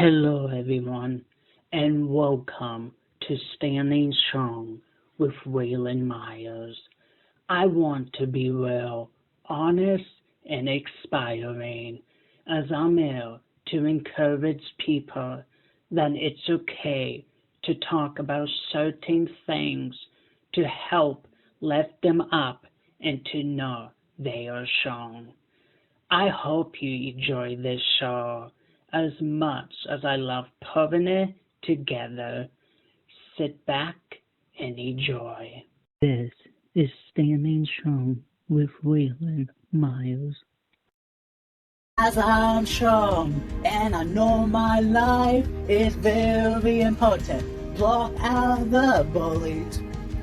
Hello, everyone, and welcome to Standing Strong with Waylon Myers. I want to be real, honest, and inspiring, as I'm here to encourage people that it's okay to talk about certain things to help lift them up and to know they are strong. I hope you enjoy this show as much as I love putting it together. Sit back and enjoy. This is Standing Strong with Waylon Myers. As I'm strong and I know my life is very important, block out the bullies,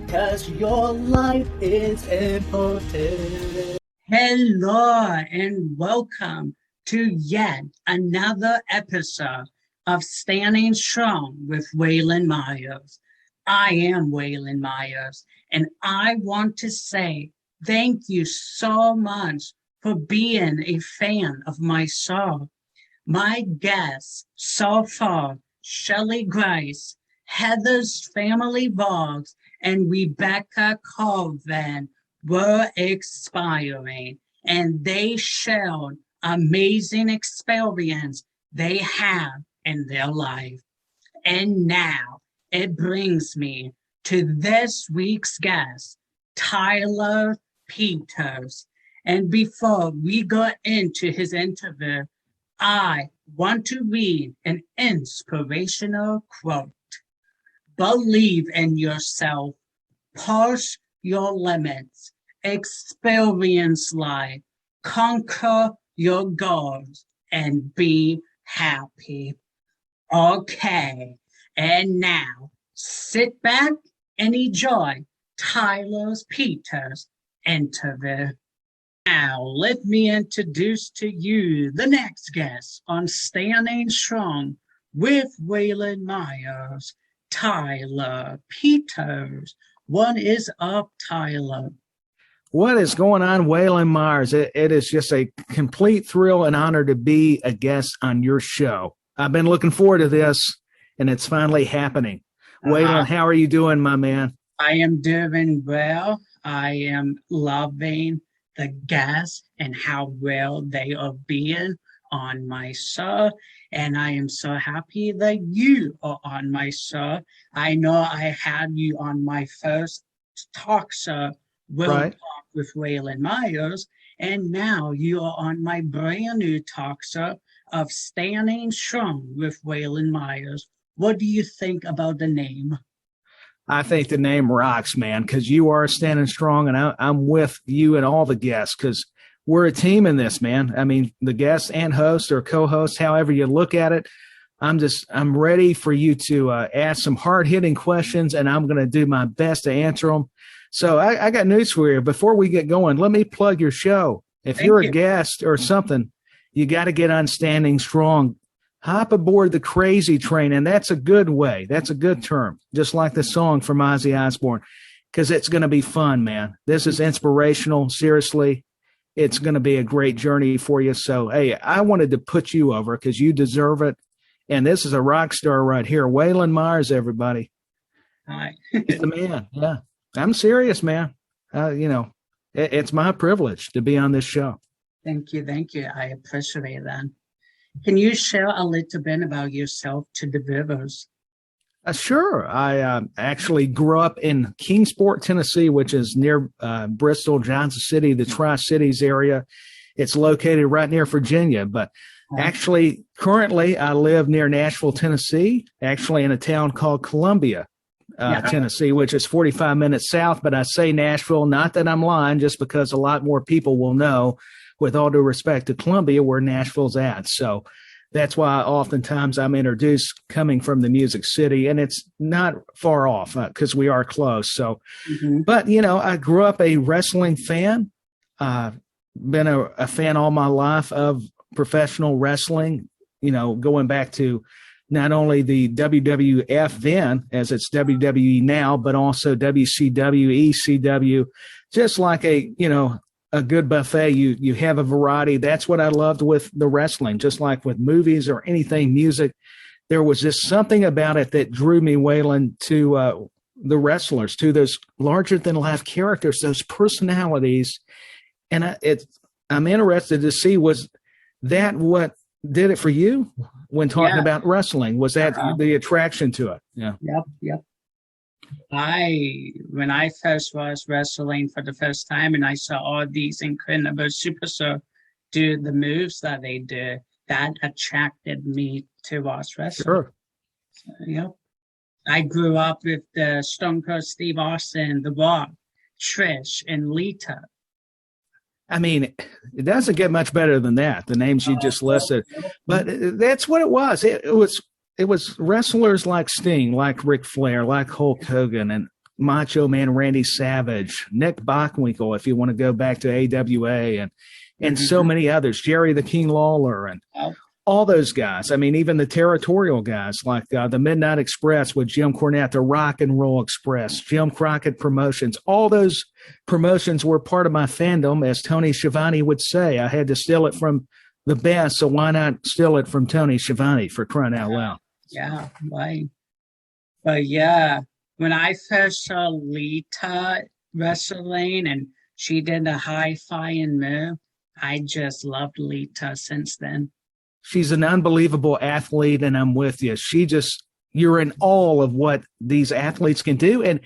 'cause your life is important. Hello and welcome to yet another episode of Standing Strong with Waylon Myers. I am Waylon Myers, and I want to say thank you so much for being a fan of my show. My guests so far, Shelley Grace, Heather's Family Vlogs, and Rebecca Colvin, were inspiring, and they shared amazing experience they have in their life. And now it brings me to this week's guest, Tyler Peters. And before we go into his interview, I want to read an inspirational quote. Believe in yourself, push your limits, experience life, conquer your goals, and be happy. Okay, and now sit back and enjoy Tyler Peters' interview. Now, let me introduce to you the next guest on Standing Strong with Waylon Myers, Tyler Peters. What is up, Tyler? What is going on, Waylon Myers? It is just a complete thrill and honor to be a guest on your show. I've been looking forward to this, and it's finally happening. Waylon, how are you doing, my man? I am doing well. I am loving the guests and how well they are being on my show. And I am so happy that you are on my show. I know I had you on my first talk show, Talk with Waylon Myers, and now you are on my brand new talk show of Standing Strong with Waylon Myers. What do you think about the name? I think the name rocks, man, because you are standing strong, and I'm with you and all the guests because we're a team in this, man. I mean, the guests and hosts or co-hosts, however you look at it, I'm ready for you to ask some hard-hitting questions, and I'm going to do my best to answer them. So I got news for you. Before we get going, let me plug your show. If you're a guest or something, you got to get on Standing Strong. Hop aboard the crazy train, and that's a good way. That's a good term, just like the song from Ozzy Osbourne, because it's going to be fun, man. This is inspirational. Seriously, it's going to be a great journey for you. So, hey, I wanted to put you over because you deserve it, and this is a rock star right here. Waylon Myers, everybody. Hi. He's the man, yeah. I'm serious, man. It's my privilege to be on this show. Thank you. I appreciate that. Can you share a little bit about yourself to the viewers? Sure. I actually grew up in Kingsport, Tennessee, which is near Bristol, Johnson City, the Tri-Cities area. It's located right near Virginia, but actually, currently, I live near Nashville, Tennessee, actually in a town called Columbia, Tennessee, which is 45 minutes south. But I say Nashville, not that I'm lying, just because a lot more people will know, with all due respect to Columbia, where Nashville's at. So that's why oftentimes I'm introduced coming from the Music City, and it's not far off because we are close. So, but, I grew up a wrestling fan, been a fan all my life of professional wrestling, going back to not only the WWF then, as it's WWE now, but also WCW, ECW, just like a good buffet. You have a variety. That's what I loved with the wrestling, just like with movies or anything, music. there was just something about it that drew me, Waylon, to the wrestlers, to those larger than life characters, those personalities. And I'm interested to see, was that what did it for you when talking about wrestling? Was that the attraction to it? Yeah. Yep. When I first was wrestling for the first time and I saw all these incredible superstars do the moves that they do, that attracted me to watch wrestling. Sure. So, I grew up with the Stone Cold Steve Austin, The Rock, Trish, and Lita. I mean, it doesn't get much better than that, the names you just listed. But that's what it was. It was wrestlers like Sting, like Ric Flair, like Hulk Hogan, and Macho Man Randy Savage, Nick Bockwinkel, if you want to go back to AWA, and so many others, Jerry the King Lawler, and all those guys. I mean, even the territorial guys like the Midnight Express with Jim Cornette, the Rock and Roll Express, Jim Crockett Promotions. All those promotions were part of my fandom, as Tony Schiavone would say. I had to steal it from the best, so why not steal it from Tony Schiavone, for crying out loud? Yeah, right. But yeah, when I first saw Lita wrestling and she did a high-flying move, I just loved Lita since then. She's an unbelievable athlete, and I'm with you. You're in awe of what these athletes can do. And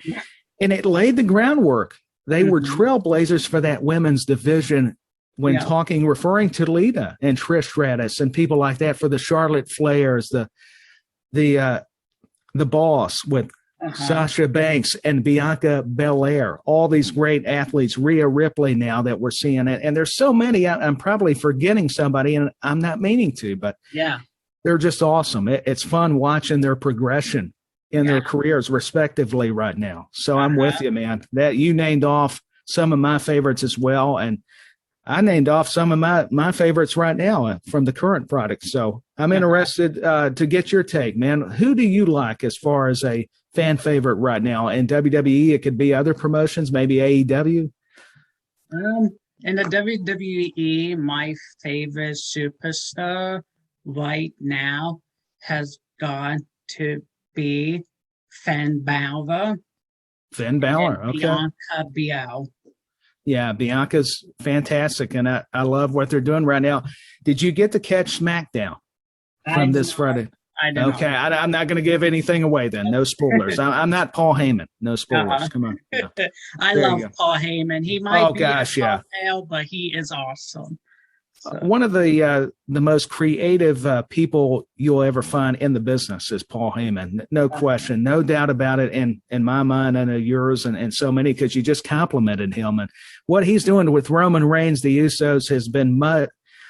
it laid the groundwork. They were trailblazers for that women's division when referring to Lita and Trish Stratus and people like that, for the Charlotte Flairs, the Boss with Sasha Banks and Bianca Belair, all these great athletes, Rhea Ripley now that we're seeing it. And there's so many, I'm probably forgetting somebody and I'm not meaning to, but they're just awesome. It's fun watching their progression in their careers respectively right now. So I'm with you, man. That you named off some of my favorites as well. And I named off some of my favorites right now from the current product. So I'm interested to get your take, man. Who do you like as far as a fan favorite right now? In WWE, it could be other promotions, maybe AEW. In the WWE, my favorite superstar right now has got to be Finn Balor. Finn Balor, okay. Bianca Belair. Yeah, Bianca's fantastic, and I love what they're doing right now. Did you get to catch SmackDown from this Friday? I don't Okay, know. I'm not going to give anything away then. No spoilers. I'm not Paul Heyman. No spoilers. Come on. Yeah. I There love you go. Paul Heyman. He might be a yeah. fail, but he is awesome. So. One of the most creative people you'll ever find in the business is Paul Heyman. No question, no doubt about it. In my mind, and yours, and so many, because you just complimented him. And what he's doing with Roman Reigns, the Usos, has been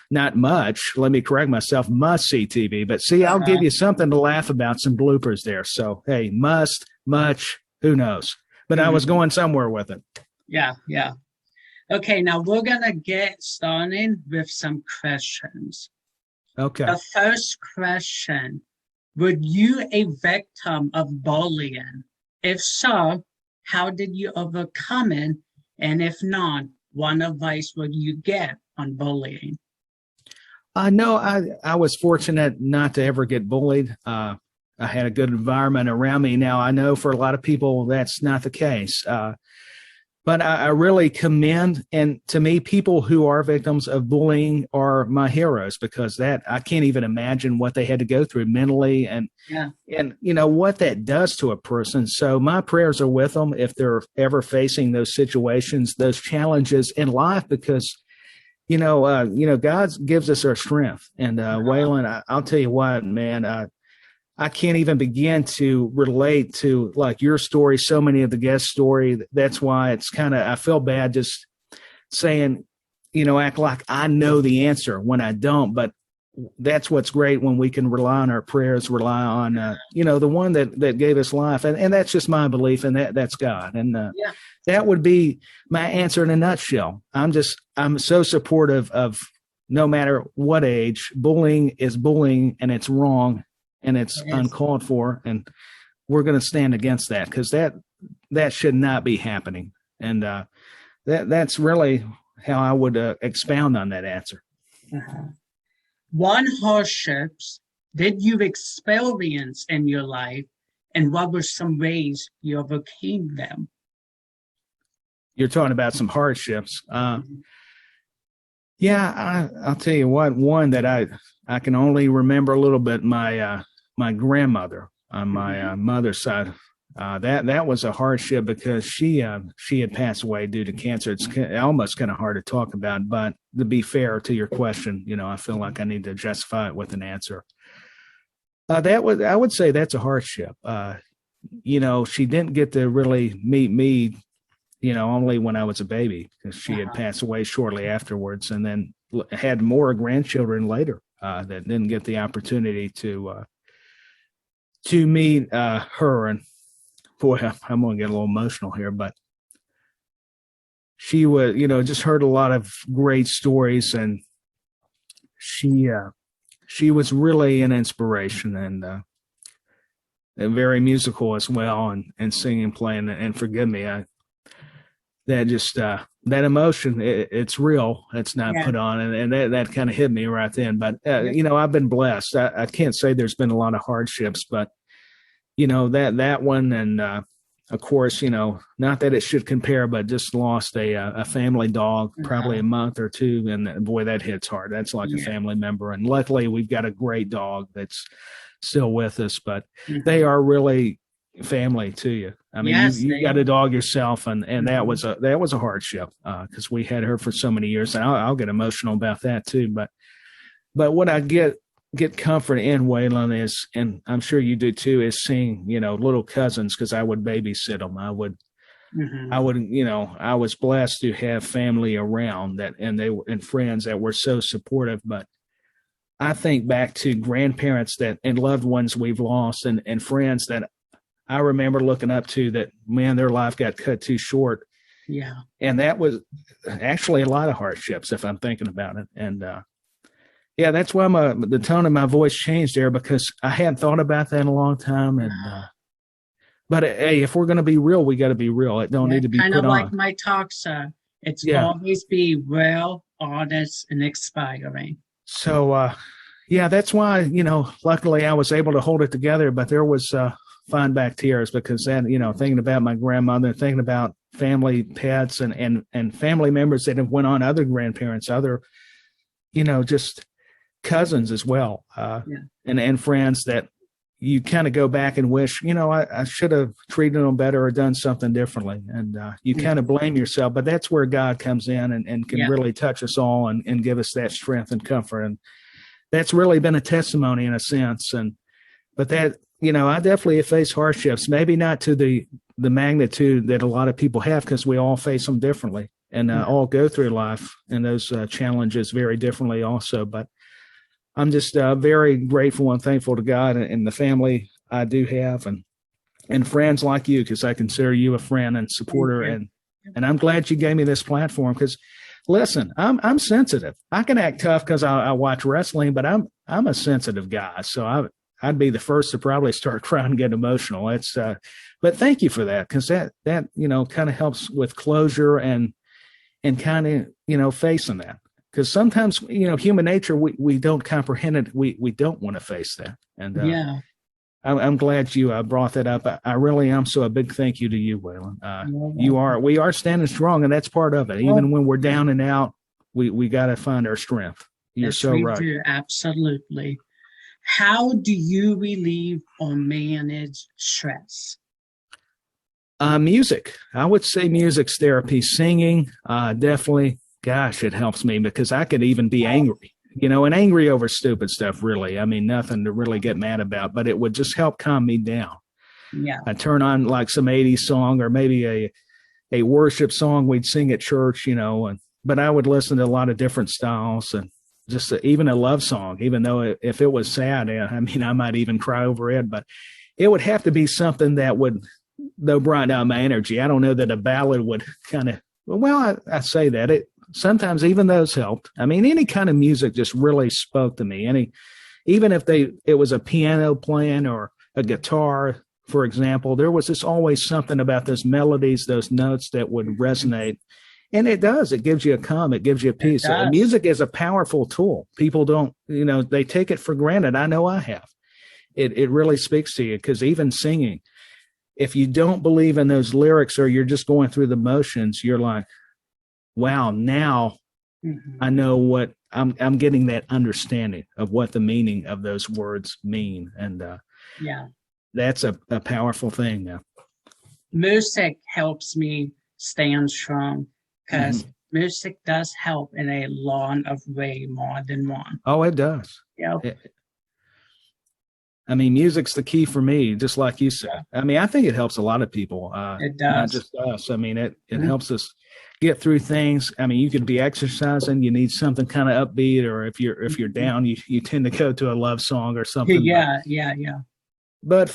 not much. Let me correct myself. Must see TV, but see, I'll give you something to laugh about. Some bloopers there. So hey, much, who knows? But I was going somewhere with it. Yeah. Okay, now we're going to get started with some questions. Okay. The first question, were you a victim of bullying? If so, how did you overcome it? And if not, what advice would you get on bullying? No, I was fortunate not to ever get bullied. I had a good environment around me. Now, I know for a lot of people that's not the case. But I really commend, and to me, people who are victims of bullying are my heroes, because I can't even imagine what they had to go through mentally and you know what that does to a person. So my prayers are with them if they're ever facing those situations, those challenges in life, because God gives us our strength. And Waylon, I'll tell you what, man. I can't even begin to relate to like your story, so many of the guest story. That's why it's I feel bad just saying, act like I know the answer when I don't. But that's what's great when we can rely on our prayers, rely on, the one that gave us life. And that's just my belief, and that's God. And that would be my answer in a nutshell. I'm so supportive of, no matter what age, bullying is bullying, and it's wrong. And it's uncalled for, and we're going to stand against that, because that should not be happening. And that's really how I would expound on that answer. One Hardships did you experience in your life, and what were some ways you overcame them? You're talking about some hardships. Yeah, I'll tell you what. One that I can only remember a little bit. My grandmother on my mother's side. That was a hardship because she had passed away due to cancer. It's almost kind of hard to talk about, but to be fair to your question, I feel like I need to justify it with an answer. I would say that's a hardship. She didn't get to really meet me, only when I was a baby, because she had passed away shortly afterwards, and then had more grandchildren later that didn't get the opportunity to meet her. And boy, I'm going to get a little emotional here, but she was, just heard a lot of great stories, and she was really an inspiration, and very musical as well, and singing, playing, and forgive me, that emotion, it's real. It's not put on, and that kind of hit me right then. But I've been blessed. I can't say there's been a lot of hardships, but that one, and of course, not that it should compare, but just lost a family dog probably a month or two, and boy, that hits hard. That's like a family member, and luckily we've got a great dog that's still with us, but they are really family to you. I mean, you got a dog yourself, and that was a hardship because we had her for so many years, and I'll get emotional about that too. But what I get comfort in, Waylon, is, and I'm sure you do too, is seeing little cousins, because I would babysit them. I was blessed to have family around that, and friends that were so supportive. But I think back to grandparents and loved ones we've lost, and friends that I remember looking up to, that, man, their life got cut too short. Yeah. And that was actually a lot of hardships, if I'm thinking about it. And, that's why the tone of my voice changed there, because I hadn't thought about that in a long time. And, but hey, if we're going to be real, we got to be real. It don't need to be put on. Kind of like my talks, it's always be real, honest, and inspiring. So, that's why, luckily I was able to hold it together, but there was, find back tears, because then, thinking about my grandmother, thinking about family pets and family members that have went on, other grandparents, other, just cousins as well, and friends that you kind of go back and wish, I should have treated them better or done something differently. And you kind of blame yourself, but that's where God comes in and can really touch us all and give us that strength and comfort. And that's really been a testimony in a sense. But that, I definitely have faced hardships, maybe not to the magnitude that a lot of people have, because we all face them differently, and all go through life and those challenges very differently also. But I'm just very grateful and thankful to God and the family I do have, and friends like you, because I consider you a friend and supporter. And I'm glad you gave me this platform, because listen, I'm sensitive. I can act tough because I watch wrestling, but I'm a sensitive guy. So I'd be the first to probably start crying and get emotional. But thank you for that, because that kind of helps with closure and kind of facing that, because sometimes human nature, we don't comprehend it. We don't want to face that. And I'm glad you brought that up. I really am. So a big thank you to you, Waylon. We are standing strong, and that's part of it. Even when we're down and out, we got to find our strength. You're so right. Do, absolutely. How do you relieve or manage stress? Music. I would say music's therapy. Singing, definitely. Gosh, it helps me, because I could even be angry, and angry over stupid stuff, really. I mean, nothing to really get mad about, but it would just help calm me down. Yeah. I turn on like some 80s song, or maybe a worship song we'd sing at church, but I would listen to a lot of different styles, and just even a love song, even though if it was sad, I might even cry over it, but it would have to be something that would, though, brighten out my energy. I don't know that a ballad would kind of, I say that sometimes even those helped. I mean, any kind of music just really spoke to me. Even if it was a piano playing or a guitar, for example, there was just always something about those melodies, those notes that would resonate. And it does. It gives you a calm. It gives you a peace. Music is a powerful tool. People don't, they take it for granted. I know I have. It really speaks to you, because even singing, if you don't believe in those lyrics or you're just going through the motions, you're like, wow, now I know what I'm getting, that understanding of what the meaning of those words mean. And that's a powerful thing now. Music helps me stand strong, because music does help in a lot of way, more than one. Oh, it does. Yeah. I mean, music's the key for me, just like you said. I mean, I think it helps a lot of people. It does. Not just us. I mean, it helps us get through things. I mean, you could be exercising, you need something kind of upbeat, or if you're down, you tend to go to a love song or something. Yeah. But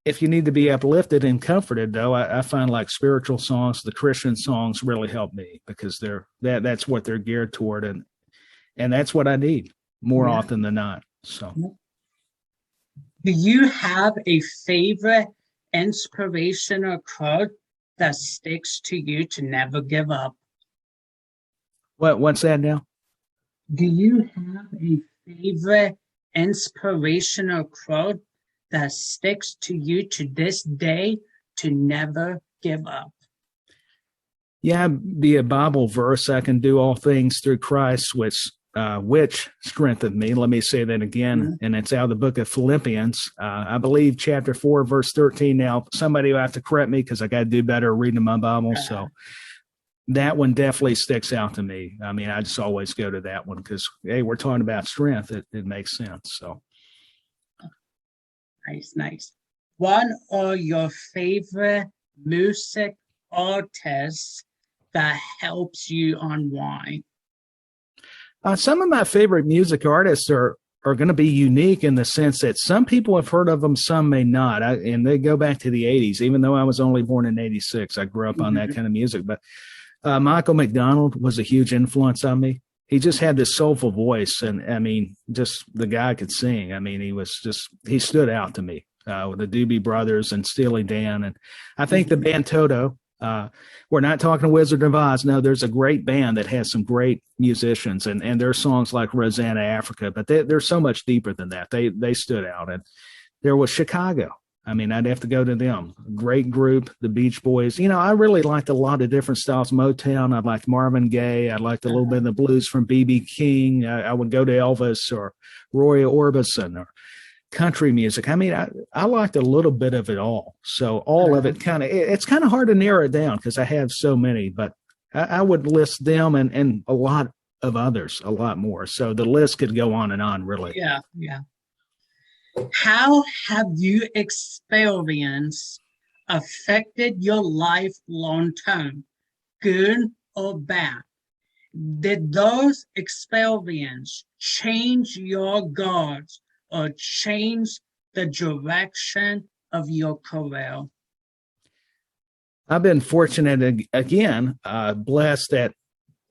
if you need to be uplifted and comforted, though, I find like spiritual songs, the Christian songs, really help me, because that's what they're geared toward, and that's what I need more often than not. So. Do you have a favorite inspirational quote that sticks to you to never give up? What's that now? Do you have a favorite inspirational quote that sticks to you to this day to never give up? Yeah, be a Bible verse. I can do all things through Christ, which strengthened me. Let me say that again. And it's out of the book of Philippians. I believe chapter 4, verse 13. Now, somebody will have to correct me, because I got to do better reading my Bible. So that one definitely sticks out to me. I mean, I just always go to that one, because, hey, we're talking about strength. It makes sense. So. Nice. What are your favorite music artists that helps you unwind? Some of my favorite music artists are going to be unique in the sense that some people have heard of them, some may not. And they go back to the 80s, even though I was only born in 86. I grew up on that kind of music. But Michael McDonald was a huge influence on me. He just had this soulful voice. And I mean, just the guy could sing. I mean, he stood out to me with the Doobie Brothers and Steely Dan. And I think the band Toto, we're not talking Wizard of Oz. No, there's a great band that has some great musicians, and their songs like Rosanna Africa, but they're so much deeper than that. They stood out. And there was Chicago. I mean, I'd have to go to them. Great group, the Beach Boys. I really liked a lot of different styles. Motown, I liked Marvin Gaye. I liked a little bit of the blues from B.B. King. I would go to Elvis or Roy Orbison or country music. I mean, I liked a little bit of it all. So all of it it's kind of hard to narrow it down, because I have so many, but I would list them and a lot of others, a lot more. So the list could go on and on, really. Yeah. How have you experience affected your life long term, good or bad? Did those experiences change your goals or change the direction of your career? I've been fortunate, again, blessed that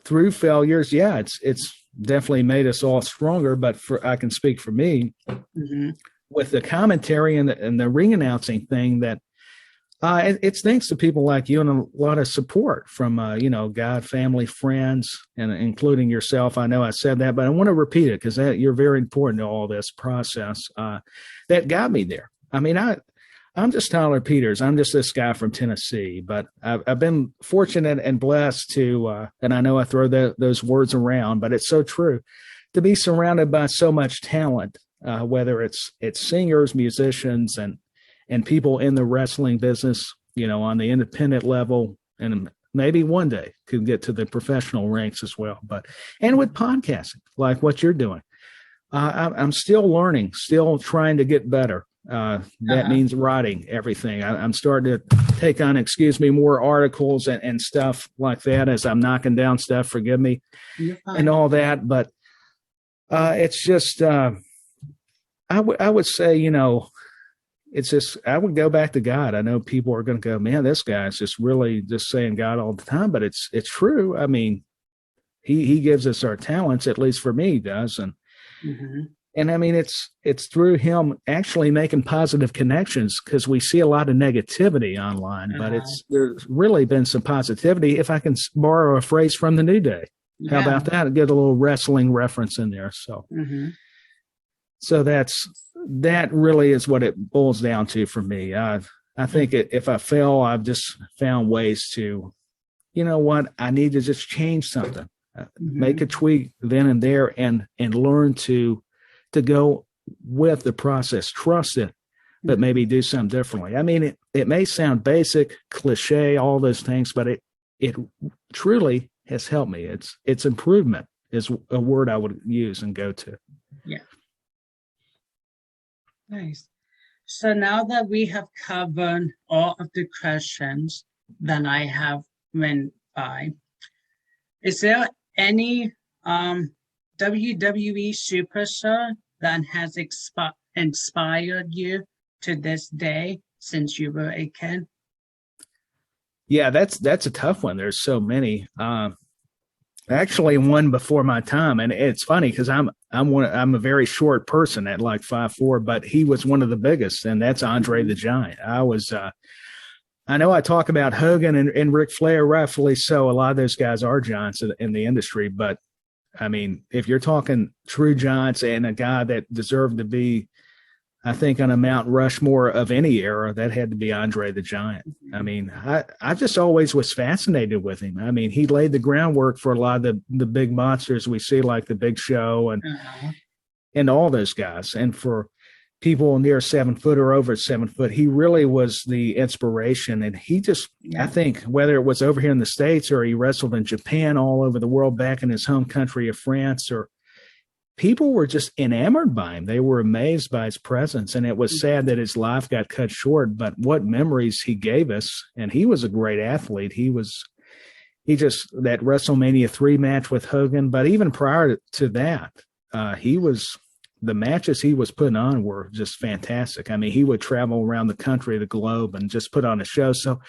through failures, it's definitely made us all stronger. But I can speak for me with the commentary and the ring announcing thing, that it's thanks to people like you and a lot of support from, God, family, friends, and including yourself. I know I said that, but I want to repeat it, because you're very important to all this process that got me there. I mean, I'm just Tyler Peters. I'm just this guy from Tennessee, but I've been fortunate and blessed to, and I know I throw those words around, but it's so true, to be surrounded by so much talent, whether it's singers, musicians, and people in the wrestling business, on the independent level, and maybe one day could get to the professional ranks as well. And with podcasting, like what you're doing, I'm still learning, still trying to get better. That means writing everything. I'm starting to take on, more articles and stuff like that as I'm knocking down stuff. Forgive me, and all that. But it's just, I would say, it's just, I would go back to God. I know people are going to go, man, this guy's just really just saying God all the time, but it's true. I mean, he gives us our talents, at least for me, he does. And And I mean, it's through him actually making positive connections, because we see a lot of negativity online, but there's really been some positivity. If I can borrow a phrase from the New Day, how about that? Get a little wrestling reference in there. So, so that really is what it boils down to for me. I think if I fail, I've just found ways to, you know what, I need to just change something, make a tweak then and there, and learn to go with the process, trust it, but maybe do something differently. I mean, it may sound basic, cliche, all those things, but it truly has helped me. It's improvement is a word I would use and go to. Yeah. Nice. So now that we have covered all of the questions that I have went by, is there any WWE superstar that has inspired you to this day since you were a kid? Yeah, that's a tough one. There's so many. Actually, one before my time, and it's funny because I'm a very short person at like 5'4", but he was one of the biggest, and that's Andre the Giant. I know I talk about Hogan and Ric Flair, rightfully so. A lot of those guys are giants in the industry, but I mean, if you're talking true giants and a guy that deserved to be, I think, on a Mount Rushmore of any era, that had to be Andre the Giant. I mean, I just always was fascinated with him. I mean, he laid the groundwork for a lot of the big monsters we see, like the Big Show and all those guys. And for people near 7 foot or over 7 foot, he really was the inspiration. And he just, I think, whether it was over here in the States or he wrestled in Japan, all over the world, back in his home country of France, or people were just enamored by him. They were amazed by his presence. And it was sad that his life got cut short, but what memories he gave us. And he was a great athlete. He just, that WrestleMania 3 match with Hogan, but even prior to that, the matches he was putting on were just fantastic. I mean, he would travel around the country, the globe, and just put on a show. So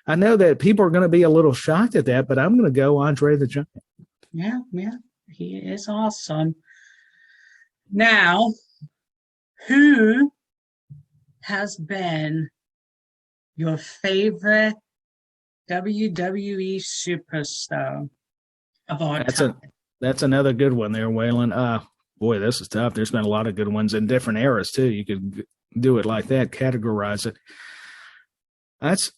I know that people are going to be a little shocked at that, but I'm going to go Andre the Giant. Yeah, he is awesome. Now, who has been your favorite WWE superstar of all time? That's another good one there, Waylon. Boy, this is tough. There's been a lot of good ones in different eras, too. You could do it like that, categorize it. That's,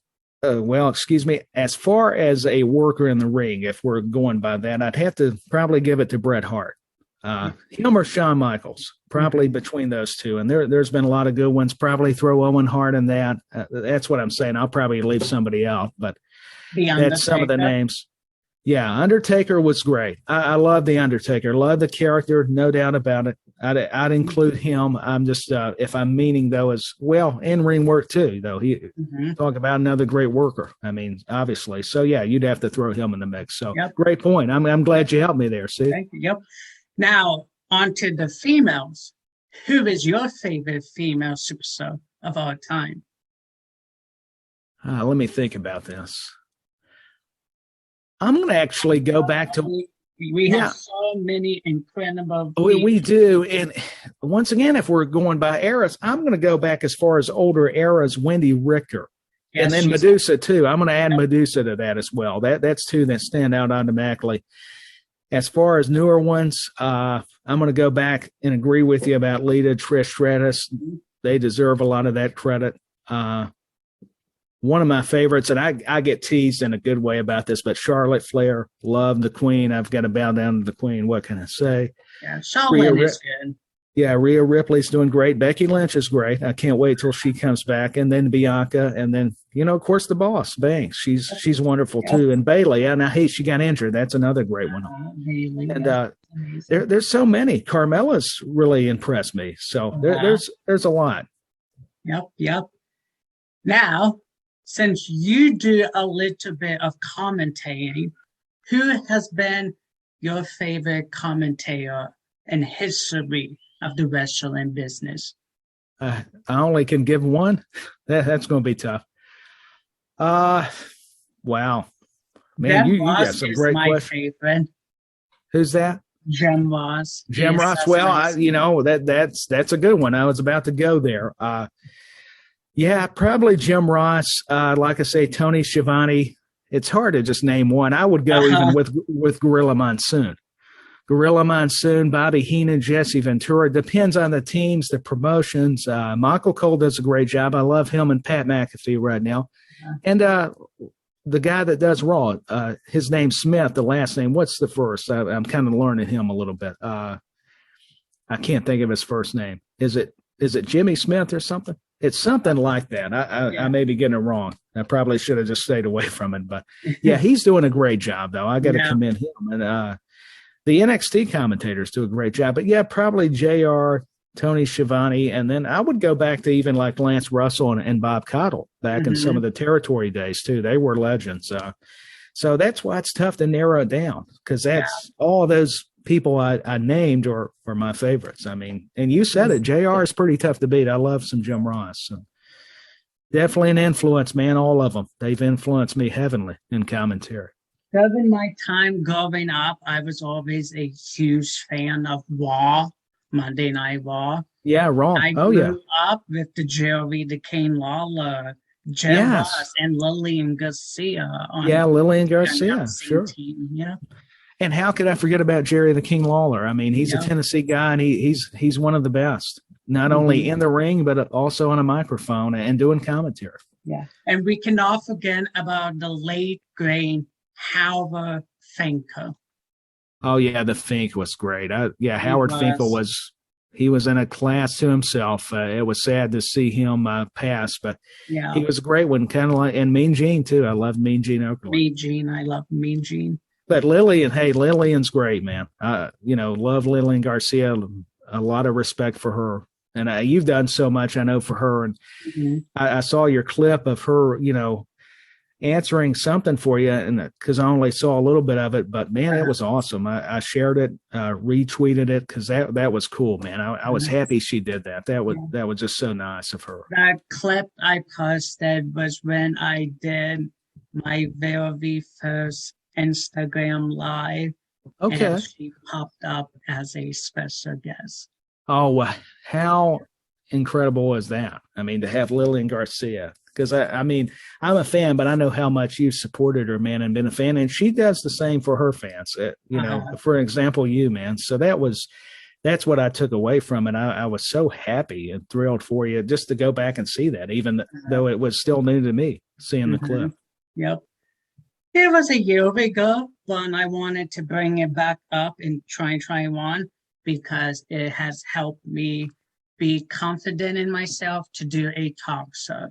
excuse me, as far as a worker in the ring, if we're going by that, I'd have to probably give it to Bret Hart. Him or Shawn Michaels, probably between those two. And there's been a lot of good ones. Probably throw Owen Hart in that. That's what I'm saying. I'll probably leave somebody out, but that's some of the names. Yeah, Undertaker was great. I love the Undertaker. Love the character, no doubt about it. I'd include him. I'm just, if I'm meaning, though, as well, in-ring work, too, though. Talk about another great worker. I mean, obviously. So, yeah, you'd have to throw him in the mix. So, Great point. I'm glad you helped me there, Steve. Thank you. Yep. Now, on to the females. Who is your favorite female superstar of all time? Let me think about this. I'm going to actually go back to... We have so many incredible... We do. And once again, if we're going by eras, I'm going to go back as far as older eras, Wendy Richter. Yes, and then Medusa, too. I'm going to add Medusa to that as well. That's two that stand out automatically. As far as newer ones, I'm going to go back and agree with you about Lita, Trish Stratus. They deserve a lot of that credit. One of my favorites, and I get teased in a good way about this, but Charlotte Flair, love the Queen. I've got to bow down to the Queen. What can I say? Yeah, Charlotte is good. Yeah, Rhea Ripley's doing great. Becky Lynch is great. I can't wait till she comes back. And then Bianca, and then, of course, the boss, Banks. She's wonderful, too. And Bayley, and I hate she got injured. That's another great one. And there's so many. Carmella's really impressed me. So there's a lot. Yep. Now, since you do a little bit of commentating, who has been your favorite commentator in history of the wrestling business? I only can give one. That's going to be tough. Wow. Man, you got some great questions. Favorite. Who's that? Jim Ross. Jim Ross. Well, that's a good one. I was about to go there. Yeah, probably Jim Ross. Like I say, Tony Schiavone. It's hard to just name one. I would go even with Gorilla Monsoon. Gorilla Monsoon, Bobby Heenan, Jesse Ventura. Depends on the teams, the promotions. Michael Cole does a great job. I love him and Pat McAfee right now. And the guy that does Raw, his name's Smith, the last name. What's the first? I'm kind of learning him a little bit. I can't think of his first name. Is it Jimmy Smith or something? It's something like that. I may be getting it wrong. I probably should have just stayed away from it. But, yeah, he's doing a great job, though. I got to commend him. And the NXT commentators do a great job. But, yeah, probably JR, Tony Schiavone, and then I would go back to even like Lance Russell and Bob Caudle back in some of the territory days, too. They were legends. So that's why it's tough to narrow it down, because that's all those people I named are my favorites. I mean, and you said it, JR is pretty tough to beat. I love some Jim Ross. So definitely an influence, man, all of them. They've influenced me heavily in commentary. During my time growing up, I was always a huge fan of Raw, Monday Night Raw. Yeah, Raw. I grew up with the Jerry, the Kane Lawler, Jim Ross, and Lillian Garcia. Lillian Garcia, sure. Team. Yeah. And how could I forget about Jerry the King Lawler? I mean, he's a Tennessee guy, and he's one of the best, not only in the ring, but also on a microphone and doing commentary. Yeah. And we cannot forget about the late, great Howard Finkel. Oh, yeah, the Fink was great. Howard Finkel was in a class to himself. It was sad to see him pass, but he was a great one, kind of like, and Mean Gene, too. I love Mean Gene Okerlund. Mean Gene, I love Mean Gene. But Lillian's great, man. Love Lillian Garcia. A lot of respect for her. And you've done so much, I know, for her. And I saw your clip of her, answering something for you, and because I only saw a little bit of it. But, man, it was awesome. I shared it, retweeted it, because that was cool, man. I was happy she did that. That was just so nice of her. That clip I posted was when I did my very first Instagram Live. Okay. And she popped up as a special guest. Oh, how incredible is that? I mean, to have Lillian Garcia, because I'm a fan, but I know how much you've supported her, man, and been a fan, and she does the same for her fans. For example, you, man. So that's what I took away from it. I was so happy and thrilled for you just to go back and see that, even though it was still new to me, seeing the clip. Yep. It was a year ago, but I wanted to bring it back up in 2021 because it has helped me be confident in myself to do a talk show.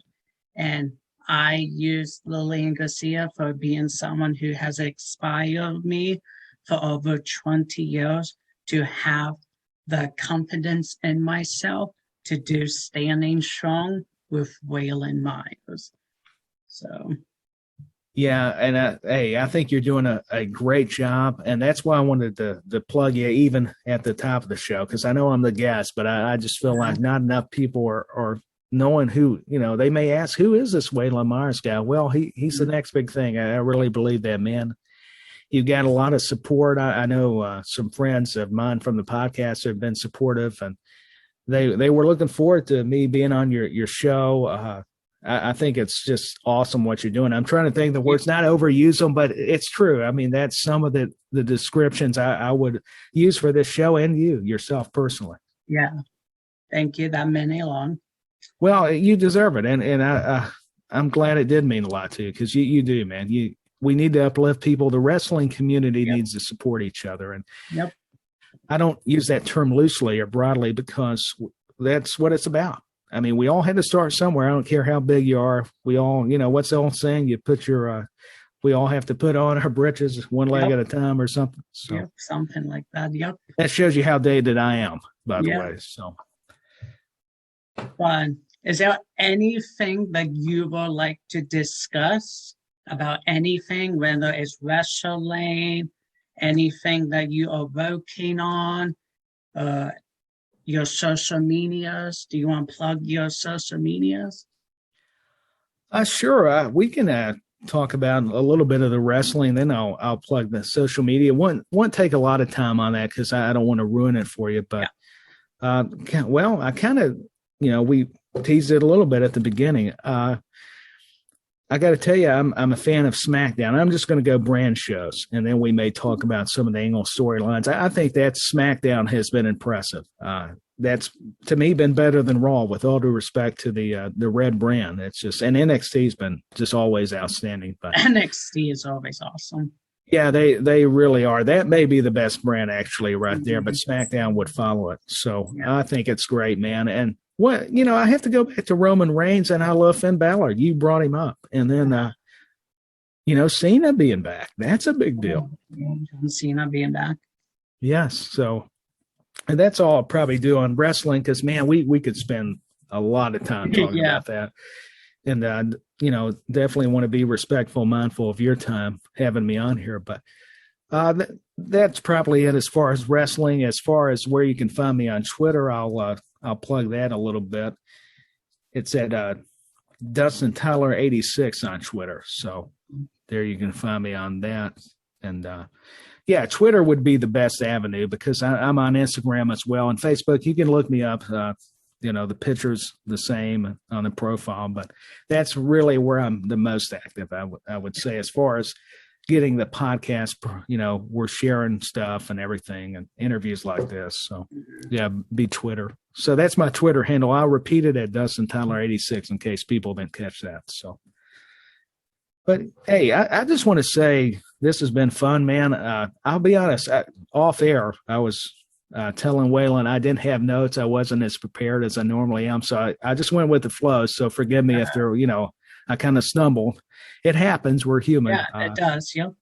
And I use Lillian Garcia for being someone who has inspired me for over 20 years to have the confidence in myself to do Standing Strong with Waylon Myers. So... Yeah, and I think you're doing a great job, and that's why I wanted to plug you even at the top of the show, because I know I'm the guest, but I just feel like not enough people are knowing who, they may ask, who is this Waylon Myers guy? Well, he's the next big thing. I really believe that, man. You've got a lot of support. I know some friends of mine from the podcast have been supportive, and they were looking forward to me being on your show. I think it's just awesome what you're doing. I'm trying to think the words, not overuse them, but it's true. I mean, that's some of the descriptions I would use for this show and yourself personally. Yeah. Thank you. That meant a lot. Well, you deserve it. And I'm glad it did mean a lot to you, because you do, man. We need to uplift people. The wrestling community needs to support each other. And I don't use that term loosely or broadly, because that's what it's about. I mean, we all had to start somewhere. I don't care how big you are. We all, what's the old saying? You put we all have to put on our britches one leg at a time or something. So something like that. Yep. That shows you how dated I am, by the way. So, is there anything that you would like to discuss about anything, whether it's wrestling, anything that you are working on, your social medias? Do you want to plug your social medias? Sure. We can talk about a little bit of the wrestling, then I'll plug the social media. Won't take a lot of time on that because I don't want to ruin it for you. But well, I kind of, we teased it a little bit at the beginning. I got to tell you, I'm a fan of SmackDown. I'm just going to go brand shows, and then we may talk about some of the angle storylines. I think that SmackDown has been impressive. That's, to me, been better than Raw, with all due respect to the red brand. It's just, and NXT's been just always outstanding. But NXT is always awesome. Yeah, they really are. That may be the best brand actually right there, but SmackDown would follow it. So I think it's great, man. And I have to go back to Roman Reigns, and I love Finn Balor. You brought him up. And then, Cena being back. That's a big deal. John Cena being back. Yes. So, and that's all I'll probably do on wrestling because, man, we could spend a lot of time talking about that. And, definitely want to be respectful, mindful of your time having me on here. But that's probably it as far as wrestling. As far as where you can find me on Twitter, I'll plug that a little bit. It's at Dustin Tyler 86 on Twitter. So there you can find me on that. And Twitter would be the best avenue because I'm on Instagram as well. And Facebook, you can look me up. The picture's the same on the profile, but that's really where I'm the most active, I would say, as far as getting the podcast. We're sharing stuff and everything and interviews like this. So, be Twitter. So that's my Twitter handle. I'll repeat it at Dustin Tyler 86 in case people didn't catch that. So, but hey, I just want to say this has been fun, man. I'll be honest, off air, I was telling Waylon I didn't have notes. I wasn't as prepared as I normally am. So I just went with the flow. So forgive me if there, I kind of stumbled. It happens. We're human. Yeah, it does. Yep.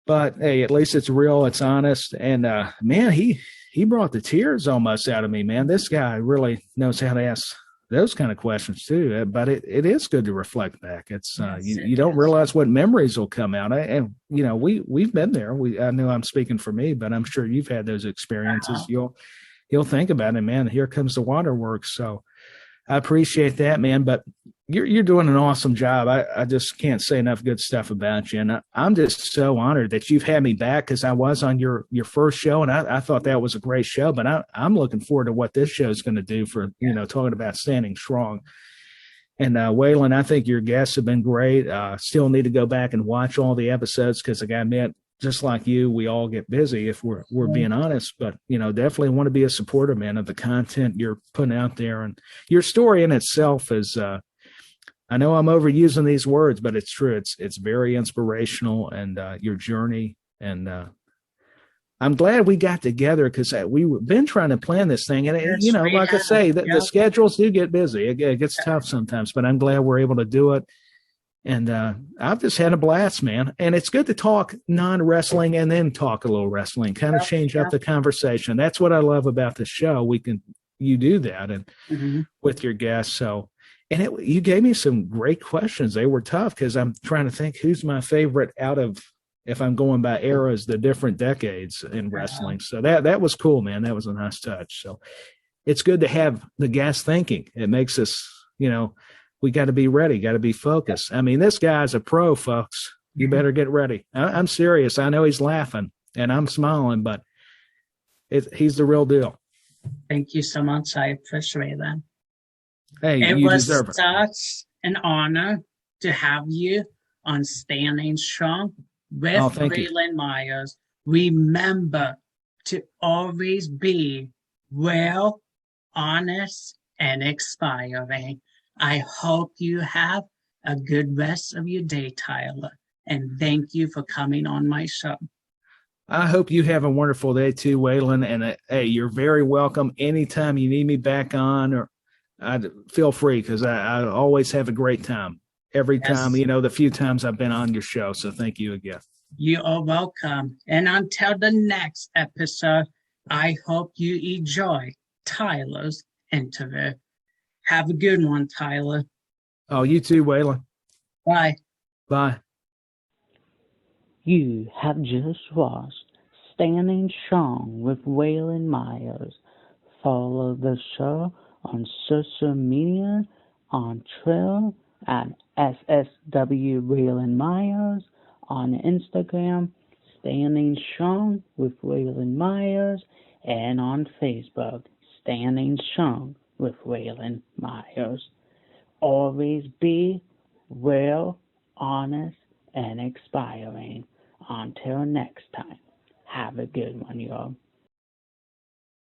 But hey, at least it's real. It's honest. And man, he brought the tears almost out of me, man. This guy really knows how to ask those kind of questions too. But it is good to reflect back. It's you don't realize what memories will come out. And we've been there. I know I'm speaking for me, but I'm sure you've had those experiences. You'll think about it, man. Here comes the waterworks. So I appreciate that, man. But you're doing an awesome job. I just can't say enough good stuff about you. And I'm just so honored that you've had me back because I was on your first show, and I thought that was a great show. But I'm looking forward to what this show is going to do for, talking about standing strong. And Waylon, I think your guests have been great. Still need to go back and watch all the episodes because I got to admit, just like you, we all get busy if we're being honest, but definitely want to be a supporter, man, of the content you're putting out there. And your story in itself is, I know I'm overusing these words, but it's true. It's very inspirational, and your journey. And I'm glad we got together because we've been trying to plan this thing. And, like I say, the schedules do get busy. It gets tough sometimes, but I'm glad we're able to do it. And I've just had a blast, man. And it's good to talk non-wrestling and then talk a little wrestling, kind of change up the conversation. That's what I love about the show. You do that and with your guests. So, and you gave me some great questions. They were tough because I'm trying to think who's my favorite out of, if I'm going by eras, the different decades in wrestling. So that was cool, man. That was a nice touch. So it's good to have the guests thinking. It makes us, we got to be ready, got to be focused. I mean, this guy's a pro, folks. You better get ready. I'm serious. I know he's laughing and I'm smiling, but he's the real deal. Thank you so much. I appreciate that. Hey, it you was deserve it. Such an honor to have you on Standing Strong with Waylon Myers. Remember to always be real, honest, and inspiring. I hope you have a good rest of your day, Tyler. And thank you for coming on my show. I hope you have a wonderful day too, Waylon. And hey, you're very welcome. Anytime you need me back on, or feel free because I always have a great time. Every time, the few times I've been on your show. So thank you again. You are welcome. And until the next episode, I hope you enjoy Tyler's interview. Have a good one, Tyler. Oh, you too, Waylon. Bye. Bye. You have just watched Standing Strong with Waylon Myers. Follow the show on social media, on Twitter, at SSW Waylon Myers on Instagram, Standing Strong with Waylon Myers, and on Facebook, Standing Strong with Waylon Myers. Always be real, honest, and inspiring. Until next time, have a good one, y'all.